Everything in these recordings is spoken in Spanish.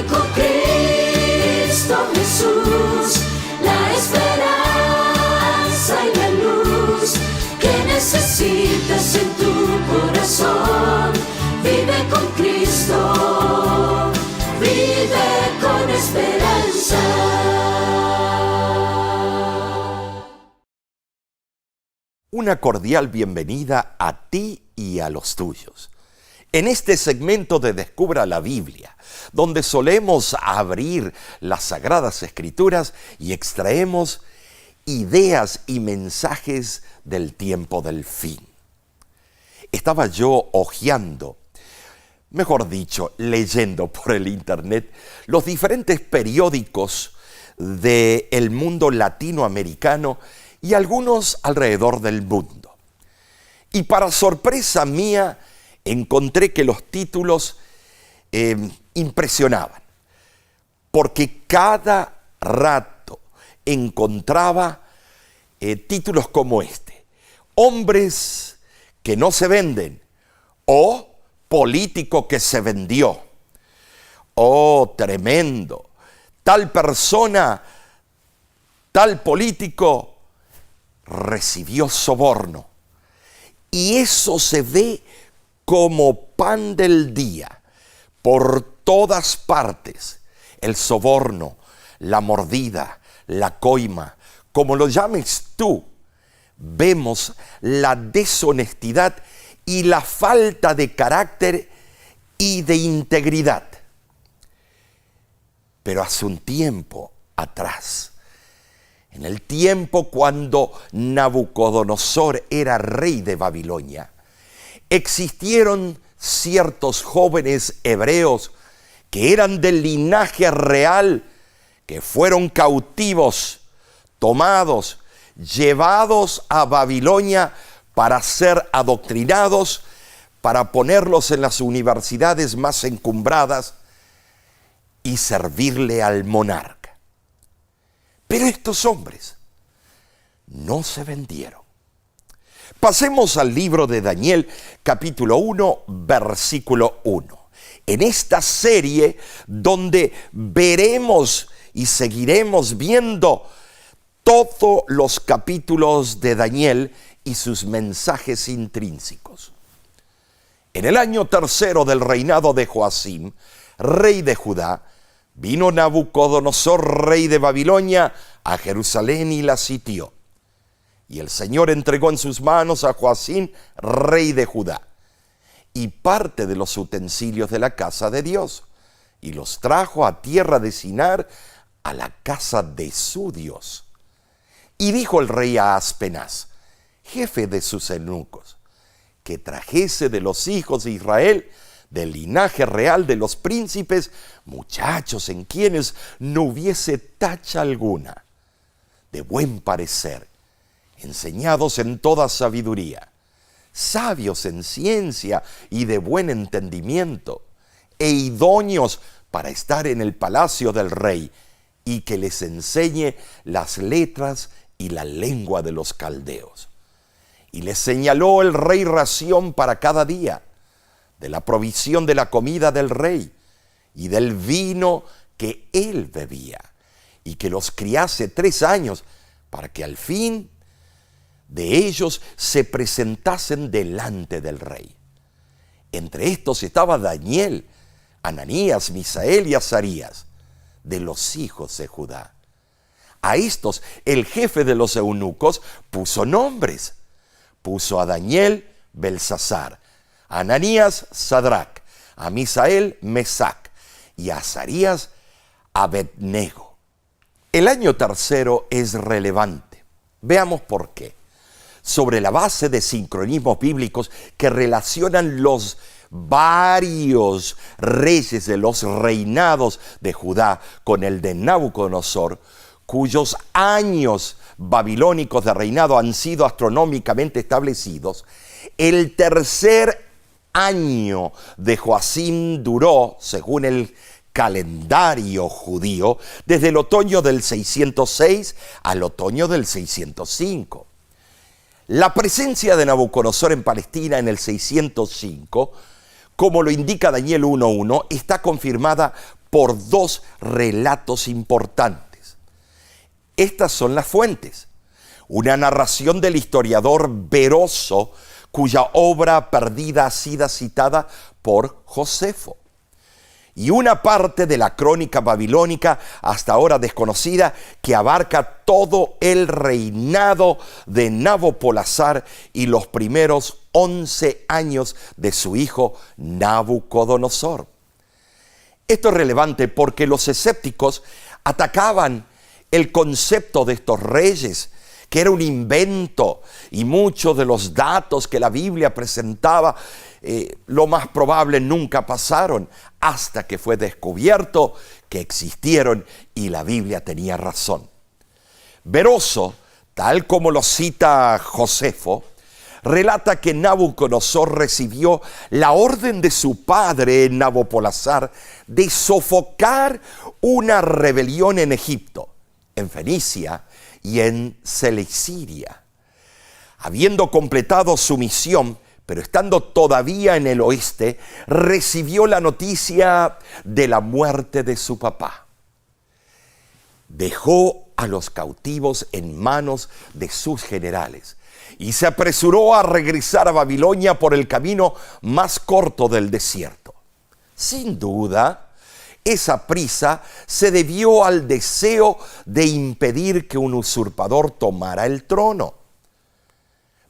con Cristo Jesús, la esperanza y la luz que necesitas en tu corazón. Vive con Cristo, vive con esperanza. Una cordial bienvenida a ti y a los tuyos. En este segmento de Descubra la Biblia, donde solemos abrir las Sagradas Escrituras y extraemos ideas y mensajes del tiempo del fin. Estaba yo hojeando, mejor dicho, leyendo por el internet los diferentes periódicos del mundo latinoamericano y algunos alrededor del mundo. Y para sorpresa mía, encontré que los títulos impresionaban, porque cada rato encontraba títulos como este: hombres que no se venden, o político que se vendió, oh tremendo, tal persona, tal político recibió soborno. Y eso se ve como pan del día, por todas partes. El soborno, la mordida, la coima, como lo llames tú, vemos la deshonestidad y la falta de carácter y de integridad. Pero hace un tiempo atrás, en el tiempo cuando Nabucodonosor era rey de Babilonia, existieron ciertos jóvenes hebreos que eran del linaje real, que fueron cautivos, tomados, llevados a Babilonia para ser adoctrinados, para ponerlos en las universidades más encumbradas y servirle al monarca. Pero estos hombres no se vendieron. Pasemos al libro de Daniel, capítulo 1, versículo 1. En esta serie donde veremos y seguiremos viendo todos los capítulos de Daniel y sus mensajes intrínsecos. En el año tercero del reinado de Joacim, rey de Judá, vino Nabucodonosor, rey de Babilonia, a Jerusalén y la sitió. Y el Señor entregó en sus manos a Joacim, rey de Judá, y parte de los utensilios de la casa de Dios, y los trajo a tierra de Sinar, a la casa de su Dios. Y dijo el rey a Aspenaz, jefe de sus eunucos, que trajese de los hijos de Israel, del linaje real de los príncipes, muchachos en quienes no hubiese tacha alguna, de buen parecer, enseñados en toda sabiduría, sabios en ciencia y de buen entendimiento, e idóneos para estar en el palacio del rey, y que les enseñe las letras y la lengua de los caldeos. Y les señaló el rey ración para cada día, de la provisión de la comida del rey, y del vino que él bebía, y que los criase 3 años, para que al fin de ellos se presentasen delante del rey. Entre estos estaba Daniel, Ananías, Misael y Azarías, de los hijos de Judá. A estos el jefe de los eunucos puso nombres. Puso a Daniel Belsasar, a Ananías Sadrac, a Misael Mesac y a Azarías Abednego. El año tercero es relevante. Veamos por qué. Sobre la base de sincronismos bíblicos que relacionan los varios reyes de los reinados de Judá con el de Nabucodonosor, cuyos años babilónicos de reinado han sido astronómicamente establecidos, el tercer año de Joacim duró, según el calendario judío, desde el otoño del 606 al otoño del 605. La presencia de Nabucodonosor en Palestina en el 605, como lo indica Daniel 1.1, está confirmada por dos relatos importantes. Estas son las fuentes. Una narración del historiador Beroso, cuya obra perdida ha sido citada por Josefo. Y una parte de la crónica babilónica, hasta ahora desconocida, que abarca todo el reinado de Nabopolassar y los primeros 11 años de su hijo Nabucodonosor. Esto es relevante porque los escépticos atacaban el concepto de estos reyes, que era un invento, y muchos de los datos que la Biblia presentaba, lo más probable nunca pasaron, hasta que fue descubierto que existieron y la Biblia tenía razón. Beroso, tal como lo cita Josefo, relata que Nabucodonosor recibió la orden de su padre Nabopolassar de sofocar una rebelión en Egipto, en Fenicia y en Celesyria. Habiendo completado su misión, pero estando todavía en el oeste, recibió la noticia de la muerte de su papá. Dejó a los cautivos en manos de sus generales y se apresuró a regresar a Babilonia por el camino más corto del desierto. Sin duda, esa prisa se debió al deseo de impedir que un usurpador tomara el trono.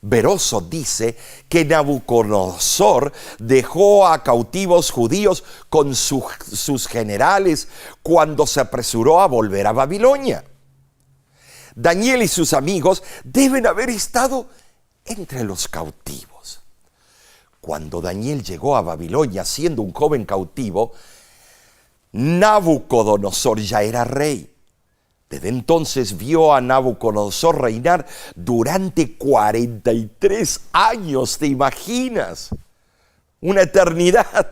Beroso dice que Nabucodonosor dejó a cautivos judíos con sus generales cuando se apresuró a volver a Babilonia. Daniel y sus amigos deben haber estado entre los cautivos. Cuando Daniel llegó a Babilonia siendo un joven cautivo, Nabucodonosor ya era rey. Desde entonces vio a Nabucodonosor reinar durante 43 años, ¿te imaginas? Una eternidad.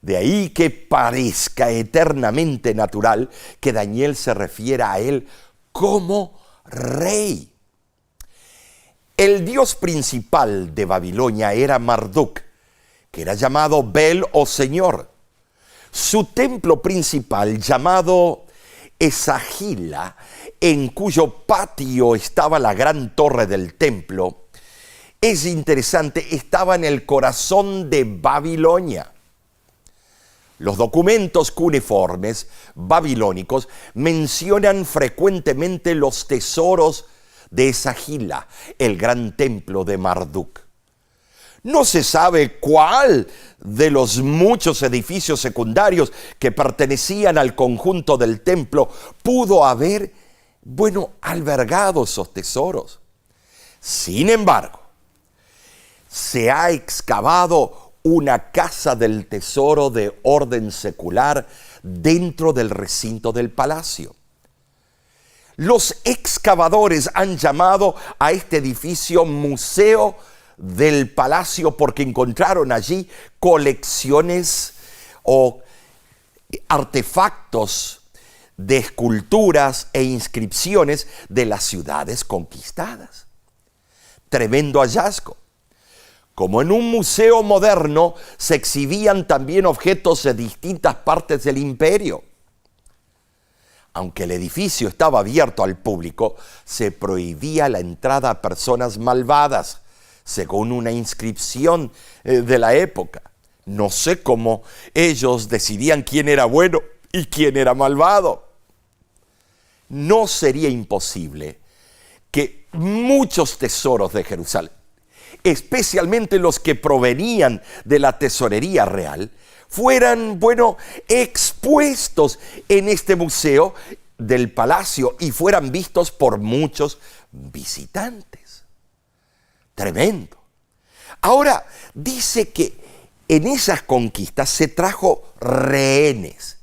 De ahí que parezca eternamente natural que Daniel se refiera a él como rey. El dios principal de Babilonia era Marduk, que era llamado Bel o Señor. Su templo principal, llamado Esagila, en cuyo patio estaba la gran torre del templo, es interesante, estaba en el corazón de Babilonia. Los documentos cuneiformes babilónicos mencionan frecuentemente los tesoros de Esagila, el gran templo de Marduk. No se sabe cuál de los muchos edificios secundarios que pertenecían al conjunto del templo pudo haber, albergado esos tesoros. Sin embargo, se ha excavado una casa del tesoro de orden secular dentro del recinto del palacio. Los excavadores han llamado a este edificio Museo del Palacio porque encontraron allí colecciones o artefactos de esculturas e inscripciones de las ciudades conquistadas. Tremendo hallazgo. Como en un museo moderno, se exhibían también objetos de distintas partes del imperio. Aunque el edificio estaba abierto al público, se prohibía la entrada a personas malvadas, según una inscripción de la época. No sé cómo ellos decidían quién era bueno y quién era malvado. No sería imposible que muchos tesoros de Jerusalén, especialmente los que provenían de la tesorería real, fueran, expuestos en este museo del palacio y fueran vistos por muchos visitantes. Tremendo. Ahora, dice que en esas conquistas se trajo rehenes.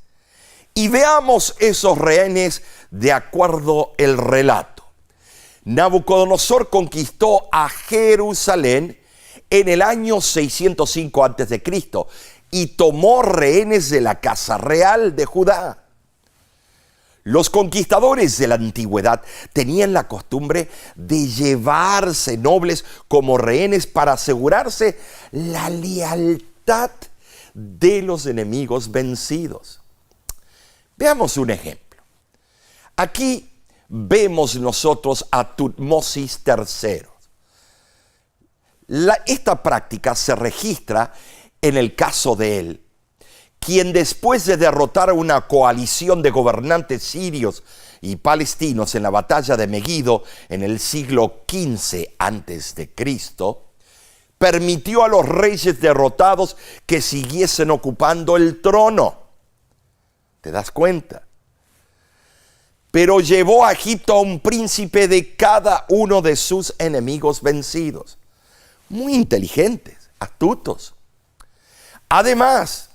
Y veamos esos rehenes de acuerdo al relato. Nabucodonosor conquistó a Jerusalén en el año 605 a.C. y tomó rehenes de la casa real de Judá. Los conquistadores de la antigüedad tenían la costumbre de llevarse nobles como rehenes para asegurarse la lealtad de los enemigos vencidos. Veamos un ejemplo. Aquí vemos nosotros a Tutmosis III. Esta práctica se registra en el caso de él, quien después de derrotar a una coalición de gobernantes sirios y palestinos en la batalla de Megiddo en el siglo XV a.C., permitió a los reyes derrotados que siguiesen ocupando el trono. ¿Te das cuenta? Pero llevó a Egipto a un príncipe de cada uno de sus enemigos vencidos. Muy inteligentes, astutos. Además,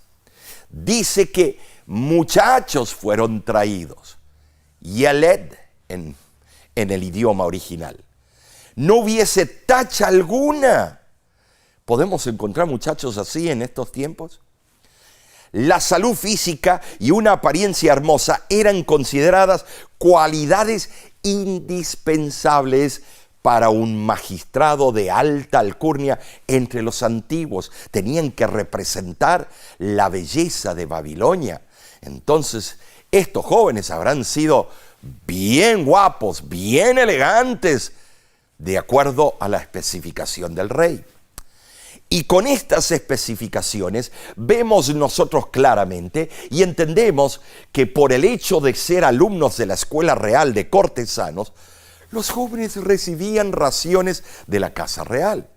dice que muchachos fueron traídos. Yeled en el idioma original. No hubiese tacha alguna. ¿Podemos encontrar muchachos así en estos tiempos? La salud física y una apariencia hermosa eran consideradas cualidades indispensables para un magistrado de alta alcurnia entre los antiguos. Tenían que representar la belleza de Babilonia. Entonces, estos jóvenes habrán sido bien guapos, bien elegantes, de acuerdo a la especificación del rey. Y con estas especificaciones vemos nosotros claramente y entendemos que por el hecho de ser alumnos de la Escuela Real de Cortesanos, los jóvenes recibían raciones de la casa real.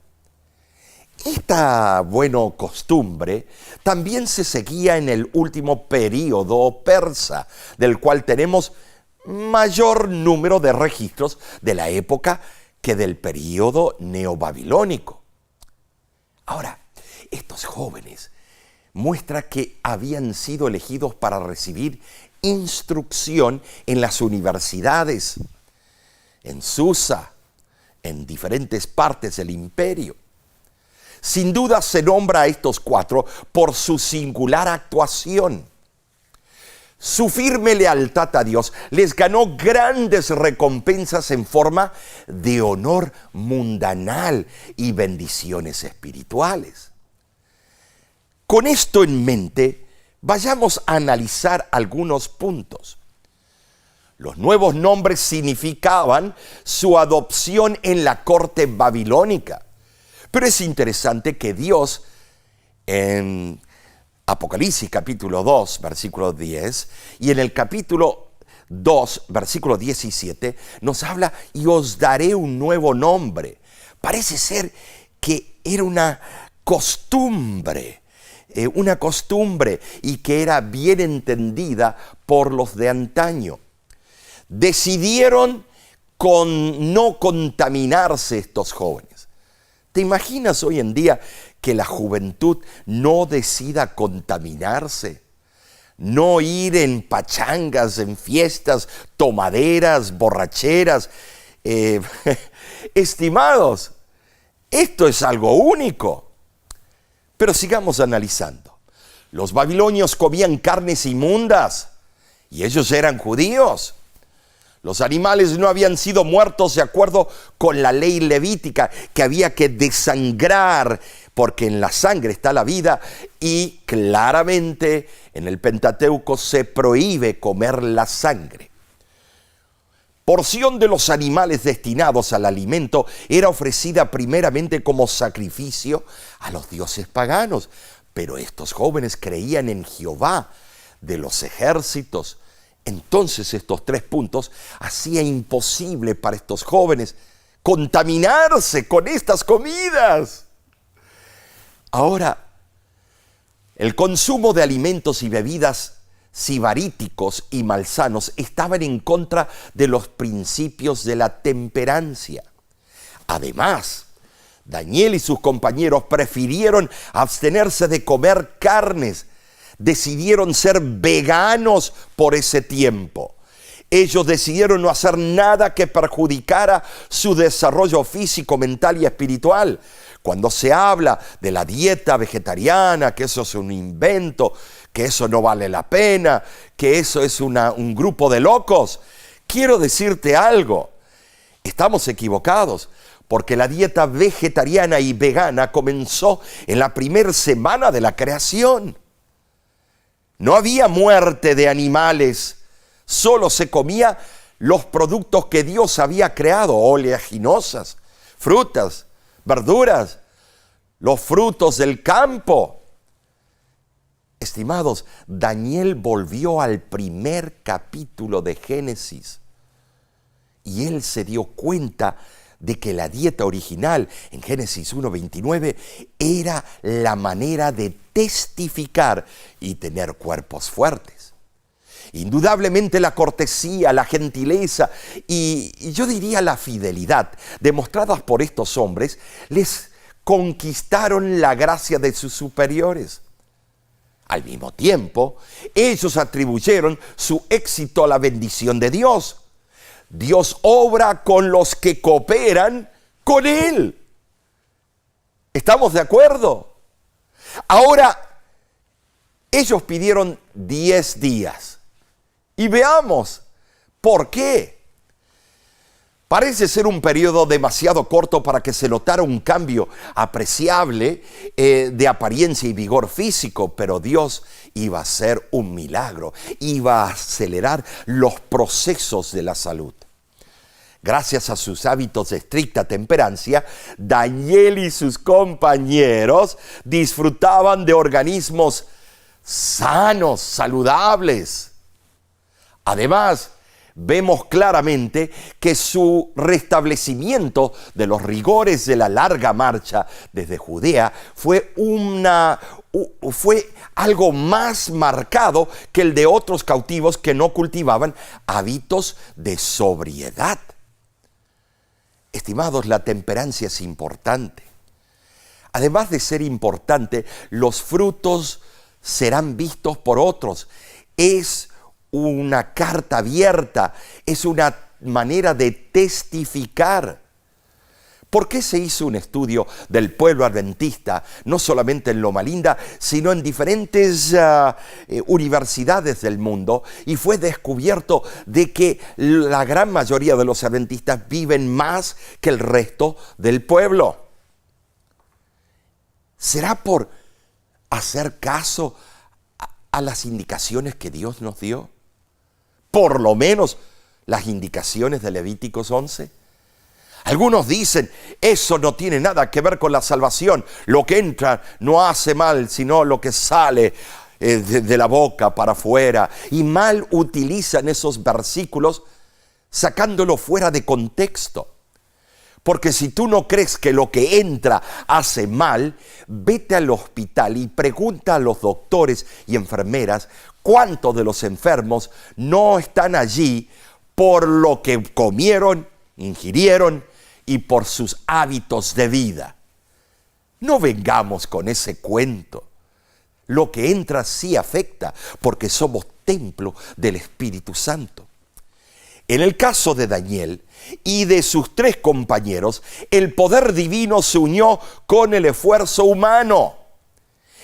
Esta buena costumbre también se seguía en el último período persa, del cual tenemos mayor número de registros de la época que del período neobabilónico. Ahora, estos jóvenes muestran que habían sido elegidos para recibir instrucción en las universidades, en Susa, en diferentes partes del imperio. Sin duda se nombra a estos cuatro por su singular actuación. Su firme lealtad a Dios les ganó grandes recompensas en forma de honor mundanal y bendiciones espirituales. Con esto en mente, vayamos a analizar algunos puntos. Los nuevos nombres significaban su adopción en la corte babilónica. Pero es interesante que Dios en Apocalipsis capítulo 2, versículo 10, y en el capítulo 2, versículo 17, nos habla, y os daré un nuevo nombre. Parece ser que era una costumbre y que era bien entendida por los de antaño. Decidieron no contaminarse estos jóvenes. ¿Te imaginas hoy en día que la juventud no decida contaminarse? No ir en pachangas, en fiestas, tomaderas, borracheras. Estimados, esto es algo único. Pero sigamos analizando. Los babilonios comían carnes inmundas y ellos eran judíos. Los animales no habían sido muertos de acuerdo con la ley levítica, que había que desangrar, porque en la sangre está la vida, y claramente en el Pentateuco se prohíbe comer la sangre. Porción de los animales destinados al alimento era ofrecida primeramente como sacrificio a los dioses paganos, pero estos jóvenes creían en Jehová de los ejércitos. Entonces estos 3 puntos hacía imposible para estos jóvenes contaminarse con estas comidas. Ahora, el consumo de alimentos y bebidas sibaríticos y malsanos estaban en contra de los principios de la temperancia. Además, Daniel y sus compañeros prefirieron abstenerse de comer carnes. Decidieron ser veganos por ese tiempo. Ellos decidieron no hacer nada que perjudicara su desarrollo físico, mental y espiritual. Cuando se habla de la dieta vegetariana, que eso es un invento, que eso no vale la pena, que eso es un grupo de locos, quiero decirte algo. Estamos equivocados, porque la dieta vegetariana y vegana comenzó en la primera semana de la creación. No había muerte de animales, solo se comía los productos que Dios había creado, oleaginosas, frutas, verduras, los frutos del campo. Estimados, Daniel volvió al primer capítulo de Génesis y él se dio cuenta de que la dieta original en Génesis 1:29 era la manera de testificar y tener cuerpos fuertes. Indudablemente la cortesía, la gentileza y yo diría la fidelidad demostradas por estos hombres les conquistaron la gracia de sus superiores. Al mismo tiempo, ellos atribuyeron su éxito a la bendición de Dios. Dios obra con los que cooperan con Él. ¿Estamos de acuerdo? Ahora, ellos pidieron 10 días. Y veamos, ¿por qué? Parece ser un periodo demasiado corto para que se notara un cambio apreciable de apariencia y vigor físico, pero Dios iba a hacer un milagro, iba a acelerar los procesos de la salud. Gracias a sus hábitos de estricta temperancia, Daniel y sus compañeros disfrutaban de organismos sanos, saludables. Además, vemos claramente que su restablecimiento de los rigores de la larga marcha desde Judea fue algo más marcado que el de otros cautivos que no cultivaban hábitos de sobriedad. Estimados, la temperancia es importante. Además de ser importante, los frutos serán vistos por otros. Es una carta abierta, es una manera de testificar. ¿Por qué se hizo un estudio del pueblo adventista, no solamente en Loma Linda, sino en diferentes universidades del mundo? Y fue descubierto de que la gran mayoría de los adventistas viven más que el resto del pueblo. ¿Será por hacer caso a las indicaciones que Dios nos dio? Por lo menos las indicaciones de Levíticos 11. Algunos dicen, eso no tiene nada que ver con la salvación. Lo que entra no hace mal, sino lo que sale de la boca para afuera. Y mal utilizan esos versículos sacándolo fuera de contexto. Porque si tú no crees que lo que entra hace mal, vete al hospital y pregunta a los doctores y enfermeras cuántos de los enfermos no están allí por lo que comieron, ingirieron y por sus hábitos de vida. No vengamos con ese cuento. Lo que entra sí afecta porque somos templo del Espíritu Santo. En el caso de Daniel y de sus 3 compañeros, el poder divino se unió con el esfuerzo humano.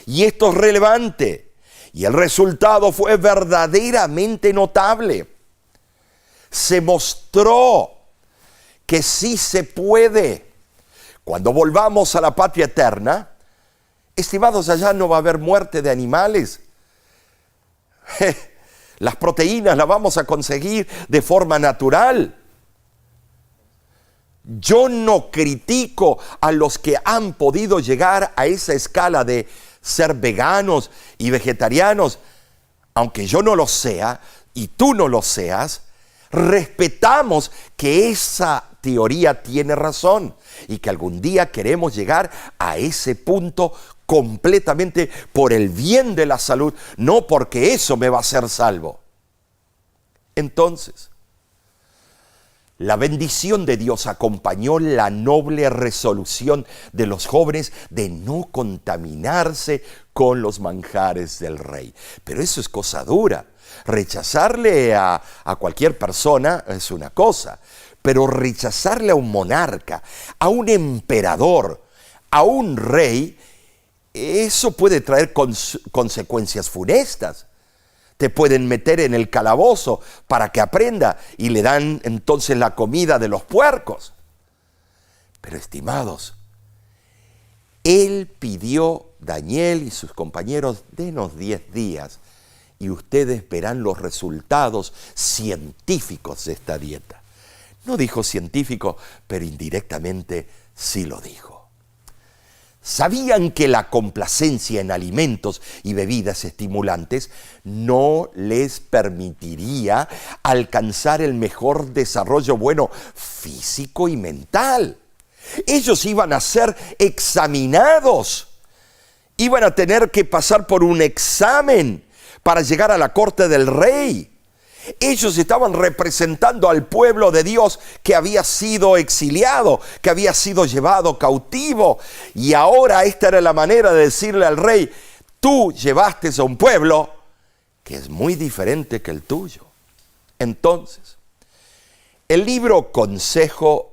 Y esto es relevante. Y el resultado fue verdaderamente notable. Se mostró que sí se puede. Cuando volvamos a la patria eterna, estimados, allá no va a haber muerte de animales. Las proteínas las vamos a conseguir de forma natural. Yo no critico a los que han podido llegar a esa escala de ser veganos y vegetarianos. Aunque yo no lo sea y tú no lo seas, respetamos que esa teoría tiene razón y que algún día queremos llegar a ese punto completamente por el bien de la salud, no porque eso me va a hacer salvo. Entonces, la bendición de Dios acompañó la noble resolución de los jóvenes de no contaminarse con los manjares del rey. Pero eso es cosa dura. Rechazarle a cualquier persona es una cosa, pero rechazarle a un monarca, a un emperador, a un rey, eso puede traer consecuencias funestas. Te pueden meter en el calabozo para que aprenda y le dan entonces la comida de los puercos. Pero estimados, él pidió, Daniel y sus compañeros, denos 10 días y ustedes verán los resultados científicos de esta dieta. No dijo científico, pero indirectamente sí lo dijo. ¿Sabían que la complacencia en alimentos y bebidas estimulantes no les permitiría alcanzar el mejor desarrollo, físico y mental? Ellos iban a ser examinados, iban a tener que pasar por un examen para llegar a la corte del rey. Ellos estaban representando al pueblo de Dios que había sido exiliado, que había sido llevado cautivo. Y ahora esta era la manera de decirle al rey: tú llevaste a un pueblo que es muy diferente que el tuyo. Entonces, el libro Consejo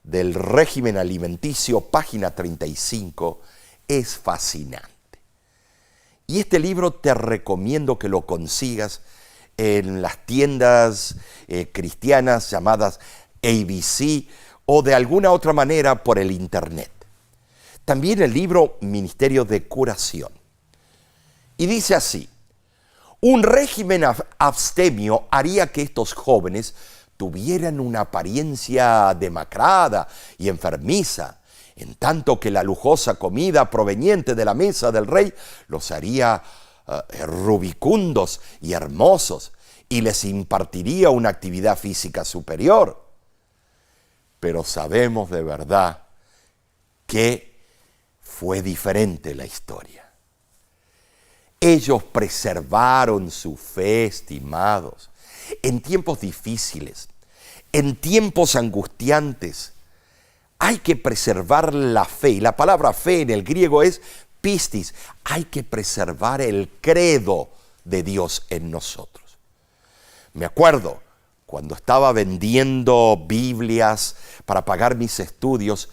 del Régimen Alimenticio, página 35, es fascinante. Y este libro te recomiendo que lo consigas en las tiendas cristianas llamadas ABC o de alguna otra manera por el internet. También el libro Ministerio de Curación. Y dice así: un régimen abstemio haría que estos jóvenes tuvieran una apariencia demacrada y enfermiza, en tanto que la lujosa comida proveniente de la mesa del rey los haría rubicundos y hermosos y les impartiría una actividad física superior. Pero sabemos de verdad que fue diferente la historia. Ellos preservaron su fe, estimados, en tiempos difíciles, en tiempos angustiantes. Hay que preservar la fe, y la palabra fe en el griego es pistis. Hay que preservar el credo de Dios en nosotros. Me acuerdo cuando estaba vendiendo Biblias para pagar mis estudios,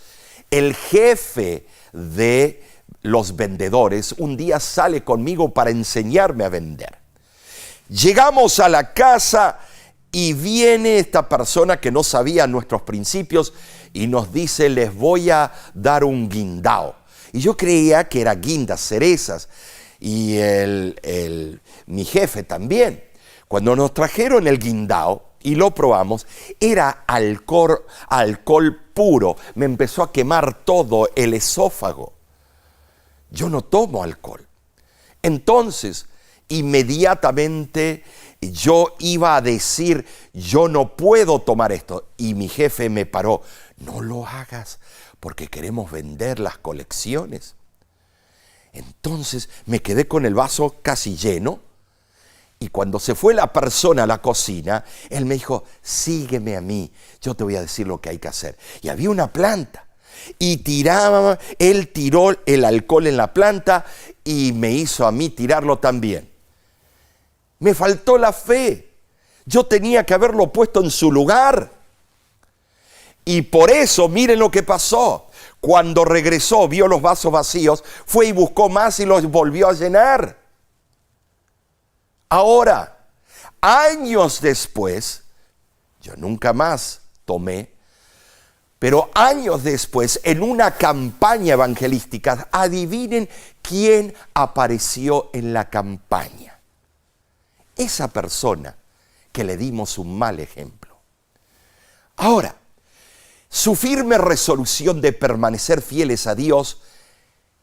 el jefe de los vendedores un día sale conmigo para enseñarme a vender. Llegamos a la casa y viene esta persona que no sabía nuestros principios y nos dice: les voy a dar un guindao. Y yo creía que era guindas, cerezas, y mi jefe también. Cuando nos trajeron el guindao y lo probamos, era alcohol puro. Me empezó a quemar todo el esófago. Yo no tomo alcohol. Entonces, inmediatamente yo iba a decir: yo no puedo tomar esto. Y mi jefe me paró: no lo hagas, porque queremos vender las colecciones. Entonces me quedé con el vaso casi lleno, y cuando se fue la persona a la cocina, él me dijo: sígueme a mí, yo te voy a decir lo que hay que hacer. Y había una planta, y él tiró el alcohol en la planta, y me hizo a mí tirarlo también. Me faltó la fe, yo tenía que haberlo puesto en su lugar. Y por eso, miren lo que pasó. Cuando regresó, vio los vasos vacíos, fue y buscó más y los volvió a llenar. Ahora, años después, yo nunca más tomé, pero años después, en una campaña evangelística, adivinen quién apareció en la campaña. Esa persona que le dimos un mal ejemplo. Ahora, su firme resolución de permanecer fieles a Dios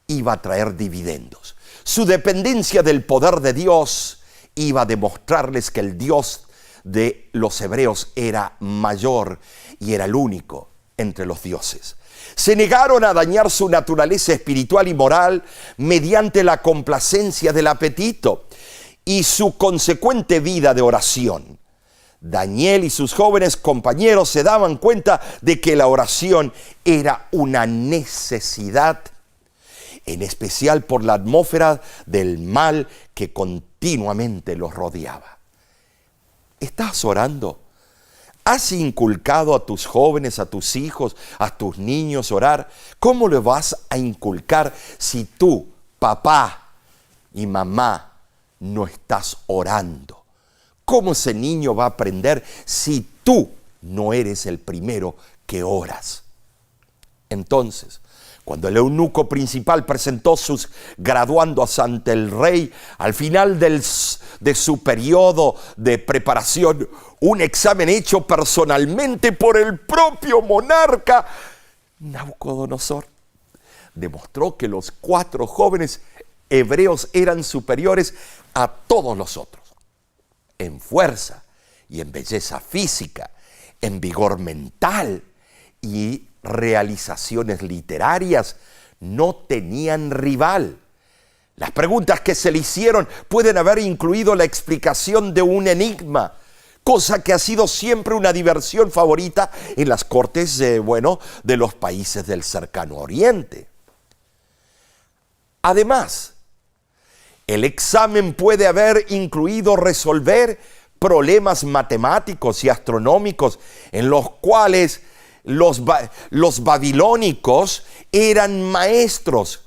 iba a traer dividendos. Su dependencia del poder de Dios iba a demostrarles que el Dios de los hebreos era mayor y era el único entre los dioses. Se negaron a dañar su naturaleza espiritual y moral mediante la complacencia del apetito y su consecuente vida de oración. Daniel y sus jóvenes compañeros se daban cuenta de que la oración era una necesidad, en especial por la atmósfera del mal que continuamente los rodeaba. ¿Estás orando? ¿Has inculcado a tus jóvenes, a tus hijos, a tus niños orar? ¿Cómo le vas a inculcar si tú, papá y mamá, no estás orando? ¿Cómo ese niño va a aprender si tú no eres el primero que oras? Entonces, Cuando el eunuco principal presentó sus graduandos ante el rey, al final de su periodo de preparación, un examen hecho personalmente por el propio monarca, Nabucodonosor demostró que los 4 jóvenes hebreos eran superiores a todos los otros, en fuerza y en belleza física, en vigor mental y realizaciones literarias. No tenían rival. Las preguntas que se le hicieron pueden haber incluido la explicación de un enigma, cosa que ha sido siempre una diversión favorita en las cortes de los países del cercano oriente. Además, el examen puede haber incluido resolver problemas matemáticos y astronómicos en los cuales los babilónicos eran maestros,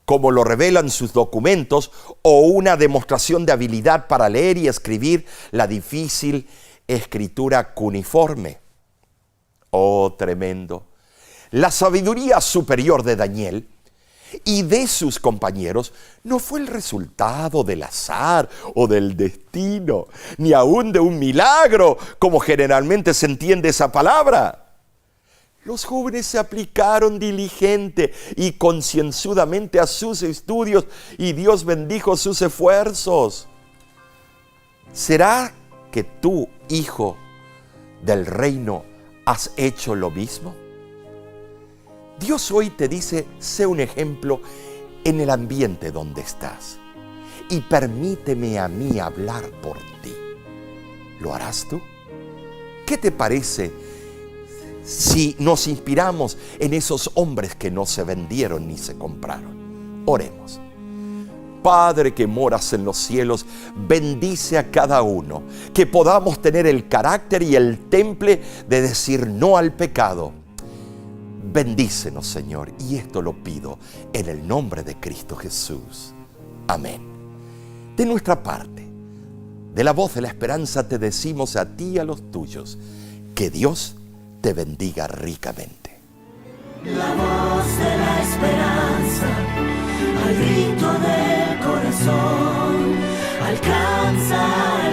como lo revelan sus documentos, o una demostración de habilidad para leer y escribir la difícil escritura cuneiforme. Oh, tremendo. La sabiduría superior de Daniel y de sus compañeros no fue el resultado del azar o del destino, ni aún de un milagro, como generalmente se entiende esa palabra. Los jóvenes se aplicaron diligente y concienzudamente a sus estudios y Dios bendijo sus esfuerzos. ¿Será que tú, hijo del reino, has hecho lo mismo? Dios hoy te dice, sé un ejemplo en el ambiente donde estás y permíteme a mí hablar por ti. ¿Lo harás tú? ¿Qué te parece si nos inspiramos en esos hombres que no se vendieron ni se compraron? Oremos. Padre que moras en los cielos, bendice a cada uno, que podamos tener el carácter y el temple de decir no al pecado. Bendícenos, Señor, y esto lo pido en el nombre de Cristo Jesús. Amén. De nuestra parte, de la voz de la esperanza, te decimos a ti y a los tuyos, que Dios te bendiga ricamente. La voz de la esperanza, al grito del corazón, alcanza